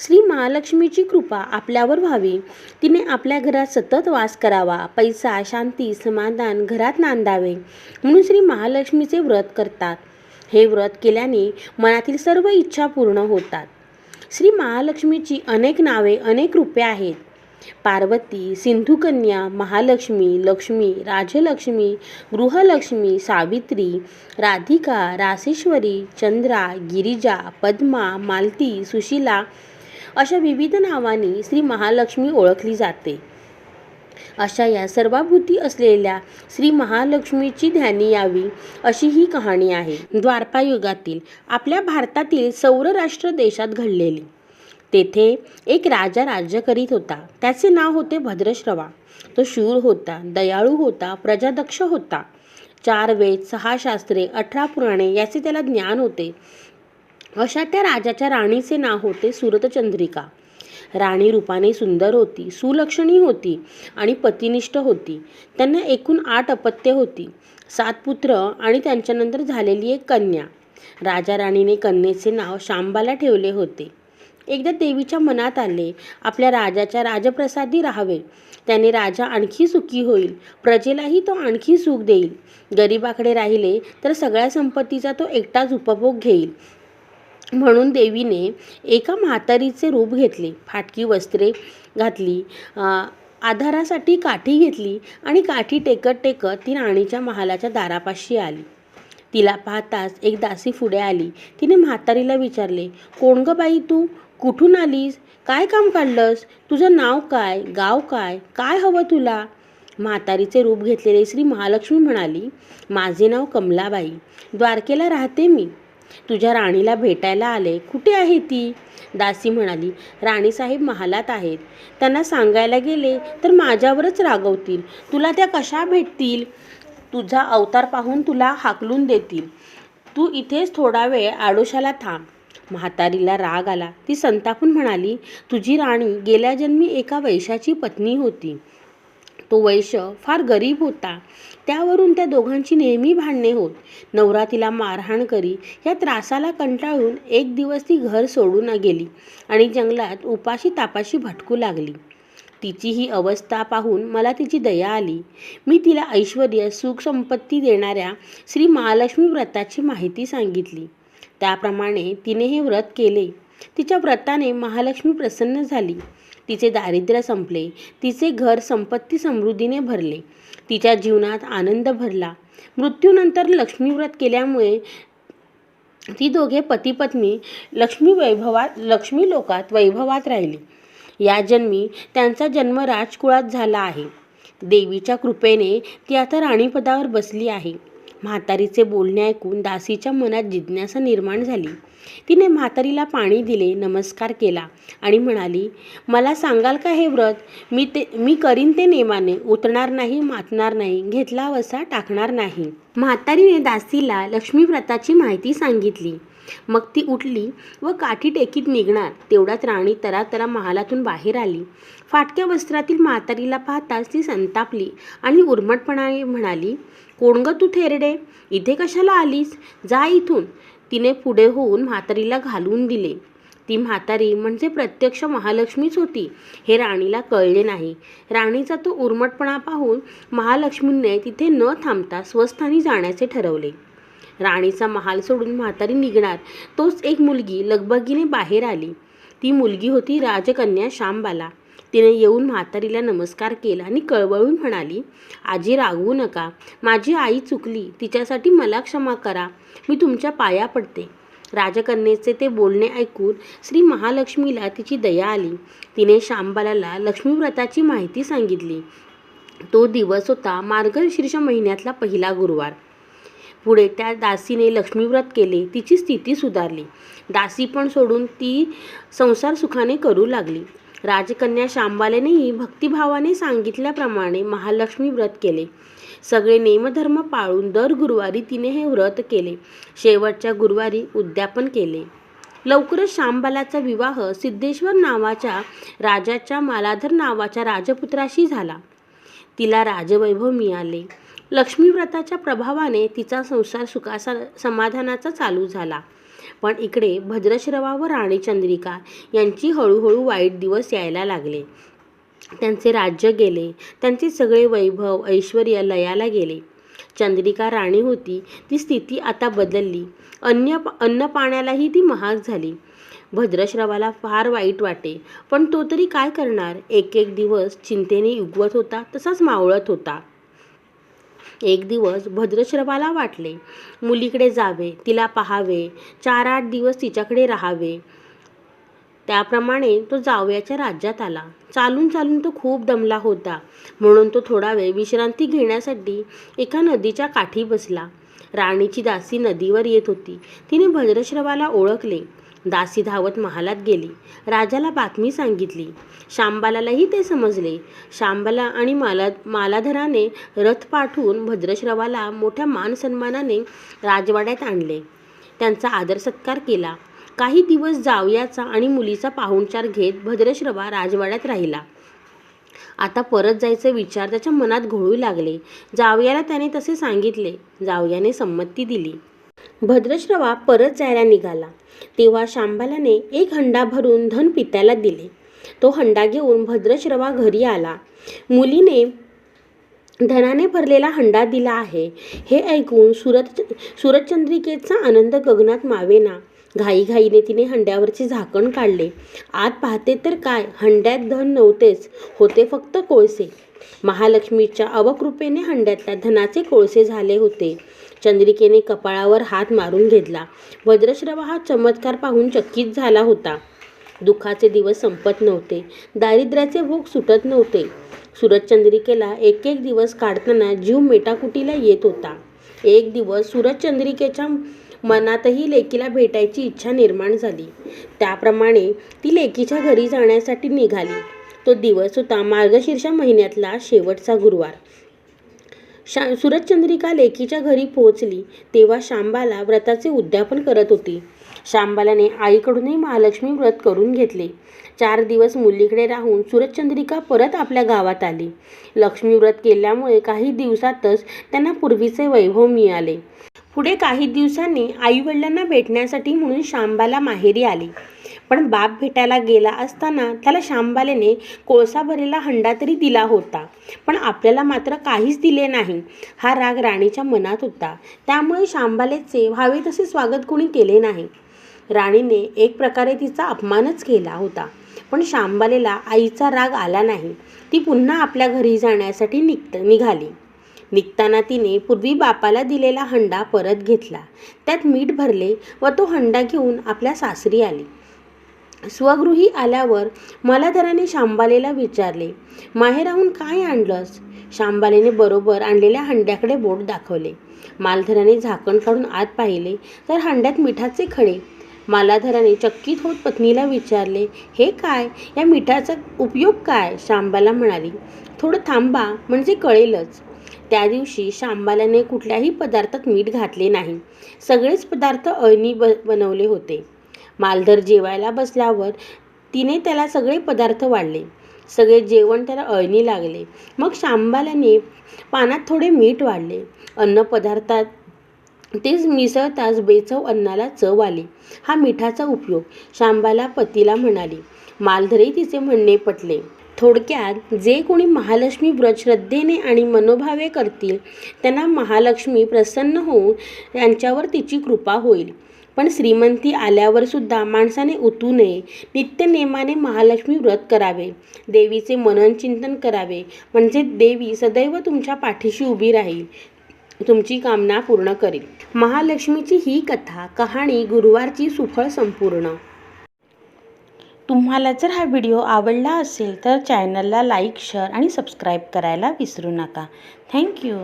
श्री महालक्ष्मीची कृपा आपल्यावर व्हावी, तिने आपल्या घरात सतत वास करावा, पैसा, शांती, समाधान घरात नांदावे म्हणून श्री महालक्ष्मीचे व्रत करतात. हे व्रत केल्याने मनातील सर्व इच्छा पूर्ण होतात. श्री महालक्ष्मीची अनेक नावे, अनेक रूपे आहेत. पार्वती, सिंधुकन्या, महालक्ष्मी, लक्ष्मी, राजलक्ष्मी, गृहलक्ष्मी, सावित्री, राधिका, रासेश्वरी, चंद्रा, गिरिजा, पद्मा, मालती, सुशीला अशा विविध नावांनी श्री महालक्ष्मी ओळखली जाते. अशा या सर्वाभूती असलेल्या श्री महालक्ष्मीची ध्यानी यावी अशी ही कहाणी आहे. द्वापारयुगातील आपल्या भारतातील सौरराष्ट्र देशात घडलेली. तेथे एक राजा राज्य करीत होता. त्याचे नाव होते भद्रश्रवा. तो शूर होता, दयाळू होता, प्रजादक्ष होता. 4 वेद, 6 शास्त्रे, 18 पुराणे याचे त्याला ज्ञान होते. अशा त्या राजाच्या राणीचे नाव होते सुरतचंद्रिका. राणी रूपाने सुंदर होती, सुलक्षणी होती आणि पतिनिष्ठ होती. त्यांना एकूण 8 अपत्ये होती, 7 पुत्र आणि त्यांच्यानंतर झालेली एक कन्या. राजा राणीने कन्येचे नाव शांबाला ठेवले होते. एकदा देवीच्या मनात आले, आपल्या राजाच्या राजप्रसादी राहावे. त्याने राजा आणखी सुखी होईल, प्रजेलाही तो आणखी सुख देईल. गरिबाकडे राहिले तर सगळ्या संपत्तीचा तो एकटाच उपभोग घेईल. म्हणून देवीने एका म्हातारीचे रूप घेतले, फाटकी वस्त्रे घातली, आधारासाठी काठी घेतली आणि काठी टेकत टेकत ती राणीच्या महालाच्या दारापाशी आली. तिला पाहताच एक दासी पुढे आली. तिने म्हातारीला विचारले, कोण ग बाई तू? कुठून आलीस? काय काम काढलंस? तुझं नाव काय? गाव काय? काय हवं तुला? म्हातारीचे रूप घेतलेले श्री महालक्ष्मी म्हणाली, माझे नाव कमलाबाई, द्वारकेला राहते मी. तुझ्या राणीला भेटायला आले. कुठे आहे ती? दासी म्हणाली, राणीसाहेब महालात आहेत. त्यांना सांगायला गेले तर माझ्यावरच रागवतील. तुला त्या कशा भेटतील? तुझा अवतार पाहून तुला हाकलून देतील. तू इथेच थोडा वेळ आडोशाला थांब. म्हातारीला राग आला. ती संतापून म्हणाली, तुझी राणी गेल्या जन्मी एका वैश्याची पत्नी होती. तो वैश्य फार गरीब होता. त्यावरून त्या दोघांची नेहमी भांडणे होत. नवरा तिला मारहाण करी. या त्रासाला कंटाळून एक दिवस ती घर सोडून गेली आणि जंगलात उपाशी तापाशी भटकू लागली. तिची ही अवस्था पाहून मला तिची दया आली. मी तिला ऐश्वर्य, सुख, संपत्ती देणाऱ्या श्री महालक्ष्मी व्रताची माहिती सांगितली. त्याप्रमाणे तिने हे व्रत केले. तिच्या व्रताने महालक्ष्मी प्रसन्न झाली. तिचे दारिद्र्य संपले. तिचे घर संपत्ती समृद्धीने भरले. तिच्या जीवनात आनंद भरला. मृत्यूनंतर लक्ष्मी व्रत केल्यामुळे ती दोघे पती-पत्नी लक्ष्मी लोकात वैभवात राहिली. या जन्मी त्यांचा जन्म राजकुळात झाला आहे. देवीच्या कृपेने ती आता राणीपदावर बसली आहे. म्हातारीचे बोलणे ऐकून दासीच्या मनात जिज्ञासा निर्माण झाली. तिने म्हातारीला पाणी दिले, नमस्कार केला आणि म्हणाली, मला सांगाल का हे व्रत? मी करीन ते नेमाने, उतरणार नाही, मातणार नाही, घेतला वसा टाकणार नाही. म्हातारीने दासीला लक्ष्मी व्रताची माहिती सांगितली. मग ती उठली व काठी टेकीत निघणार तेवढ्यात राणी तरातरा महालातून बाहेर आली. फाटक्या वस्त्रातील म्हातारीला पाहताच ती संतापली आणि उर्मटपणाने म्हणाली, कोण ग तू थेरडे? इथे कशाला आलीस? जा इथून. तिने पुढे होऊन म्हातारीला घालून दिले. ती म्हातारी म्हणजे प्रत्यक्ष महालक्ष्मीच होती हे राणीला कळले नाही. राणीचा तो उर्मटपणा पाहून महालक्ष्मीने तिथे न थांबता स्वस्थानी जाण्याचे ठरवले. राणीचा महाल सोडून म्हातारी निघणार तोच एक मुलगी लगबगीने बाहेर आली. ती मुलगी होती राजकन्या शांबाला. तिने येऊन म्हातारीला नमस्कार केला आणि कळवळून म्हणाली, आजी रागवू नका. माझी आई चुकली. तिच्यासाठी मला क्षमा करा. मी तुमच्या पाया पडते. राजकन्येचे ते बोलणे ऐकून श्री महालक्ष्मीला तिची दया आली. तिने शांबाला लक्ष्मी व्रताची माहिती सांगितली. तो दिवस होता मार्गशीर्ष महिन्यातला पहिला गुरुवार. पुढे त्या दासीने लक्ष्मी व्रत केले. तिची स्थिती सुधारली. दासी पण सोडून ती संसार सुखाने करू लागली. राजकन्या शांबालेनेही भक्तिभावाने सांगितल्याप्रमाणे महालक्ष्मी व्रत केले. सगळे नेमधर्म पाळून दर गुरुवारी तिने हे व्रत केले. शेवटच्या गुरुवारी उद्यापन केले. लवकरच शांबालाचा विवाह सिद्धेश्वर नावाच्या राजाच्या मालाधर नावाच्या राजपुत्राशी झाला. तिला राजवैभव मिळाले. लक्ष्मी व्रताच्या प्रभावाने तिचा संसार समाधानाचा चालू झाला. पण इकडे भद्रश्रवा व राणी चंद्रिका यांची हळूहळू वाईट दिवस यायला लागले. त्यांचे राज्य गेले, त्यांचे सगळे वैभव ऐश्वर्य लयाला गेले. चंद्रिका राणी होती ती स्थिती आता बदलली. अन्न पाण्यालाही ती महाग झाली. भद्रश्रवाला फार वाईट वाटे, पण तो तरी काय करणार. एक एक दिवस चिंतेने उगवत होता तसाच मावळत होता. एक दिवस भद्रश्रवाला वाटले मुलीकडे जावे, तिला पाहावे, 4-8 दिवस तिच्याकडे राहावे. त्याप्रमाणे तो जावयाच्या राज्यात आला. चालून चालून तो खूप दमला होता, म्हणून तो थोडा वेळ विश्रांती घेण्यासाठी एका नदीच्या काठी बसला. राणीची दासी नदीवर येत होती. तिने भद्रश्रवाला ओळखले. दासी धावत महालात गेली. राजाला बातमी सांगितली. शांबालालाही ते समजले. शांबाला आणि मालाधराने रथ पाठवून भद्रश्रवाला मोठ्या मानसन्मानाने राजवाड्यात आणले. त्यांचा आदर सत्कार केला. काही दिवस जावयाचा आणि मुलीचा पाहुणचार घेत भद्रश्रवा राजवाड्यात राहिला. आता परत जायचे विचार त्याच्या मनात घोळू लागले. जावयाला त्याने तसे सांगितले. जावयाने संमती दिली. भद्रश्रवा परत जायला निघाला तेव्हा शांबालाने एक हंडा भरून धन पित्याला दिले. तो हंडा घेऊन भद्रश्रवा घरी आला. मुलीने धनाने भरलेला हंडा दिला आहे हे ऐकून सुरचंद्रिकेचा आनंद गगनात मावेना. घाईघाईने तिने हंड्यावरचे झाकण काढले. आत पाहते तर काय, हंड्यात धन नव्हतेच, होते फक्त कोळसे. महालक्ष्मीच्या अवकृपेने हंड्यातल्या धनाचे कोळसे झाले होते. चंद्रिकेने कपाळावर हात मारून घेतला. भद्रश्रवा हा चमत्कार पाहून चकित झाला होता. दुःखाचे दिवस संपत नव्हते, दारिद्र्याचे भोग सुटत नव्हते. सुरचंद्रिकेला एक एक दिवस काढताना जीव मेटाकुटीला येत होता. एक दिवस सुरचंद्रिकेच्या मनातही लेकीला भेटायची इच्छा निर्माण झाली. त्याप्रमाणे ती लेकीच्या घरी जाण्यासाठी निघाली. तो दिवस होता मार्गशीर्ष महिन्यातला शेवटचा गुरुवार. सुरचंद्रिका लेकीच्या घरी पोहोचली तेव्हा शांबाला व्रताचे उद्यापन करत होती. शांबालाने आईकडूनही महालक्ष्मी व्रत करून घेतले. 4 दिवस मुलीकडे राहून सुरचंद्रिका परत आपल्या गावात आली. लक्ष्मी व्रत केल्यामुळे काही दिवसातच त्यांना पूर्वीचे वैभव मिळाले. पुढे काही दिवसांनी आईवडिलांना भेटण्यासाठी म्हणून शांबाला माहेरी आली. पण बाप भेटायला गेला असताना त्याला शांबालेने कोळसा भरलेला हंडा तरी दिला होता, पण आपल्याला मात्र काहीच दिले नाही. हा राग राणीच्या मनात होता. त्यामुळे शांबालेचे व्हावे तसे स्वागत कोणी केले नाही. राणीने एक प्रकारे तिचा अपमानच केला होता. पण शांबालेला आईचा राग आला नाही. ती पुन्हा आपल्या घरी जाण्यासाठी निघाली. निघताना तिने पूर्वी बापाला दिलेला हंडा परत घेतला. त्यात मीठ भरले व तो हंडा घेऊन आपल्या सासरी आली. स्वगृही आल्यावर मालाधराने शांबालेला विचारले, माहेराहून काय आणलंस? शांबालेने बरोबर आणलेल्या हंड्याकडे बोट दाखवले. मालधराने झाकण काढून आत पाहिले तर हंड्यात मिठाचे खडे. मालाधराने चकित होत पत्नीला विचारले, हे काय? या मिठाचा उपयोग काय? शांबाला म्हणाली, थोडं थांबा म्हणजे कळेलच. त्या दिवशी शांबालाने कुठल्याही पदार्थात मीठ घातले नाही. सगळेच पदार्थ अळणी बनवले होते. मालधर जेवायला बसल्यावर तिने त्याला सगळे पदार्थ वाढले. सगळे जेवण त्याला अळणी लागले. मग शांबालाने पानात थोडे मीठ वाढले. अन्न पदार्थात तेच मिसळताच बेचव अन्नाला चव आली. हा मिठाचा उपयोग, शांबाला पतीला म्हणाली. मालधरही तिचे म्हणणे पटले. थोडक्यात जे कोणी महालक्ष्मी व्रत श्रद्धेने आणि मनोभावे करतील त्यांना महालक्ष्मी प्रसन्न होऊन त्यांच्यावर तिची कृपा होईल. पण श्रीमंती आल्यावर सुद्धा माणसाने उतू नये. नित्यनेमाने महालक्ष्मी व्रत करावे. देवीचे मनन चिंतन करावे, म्हणजे देवी सदैव तुमच्या पाठीशी उभी राहील, तुमची कामना पूर्ण करेल. महालक्ष्मीची ही कहाणी गुरुवारची सुफळ संपूर्ण. तुम्हाला जर हा व्हिडिओ आवडला असेल तर चॅनलला लाईक, शेअर आणि सबस्क्राईब करायला विसरू नका. थँक्यू.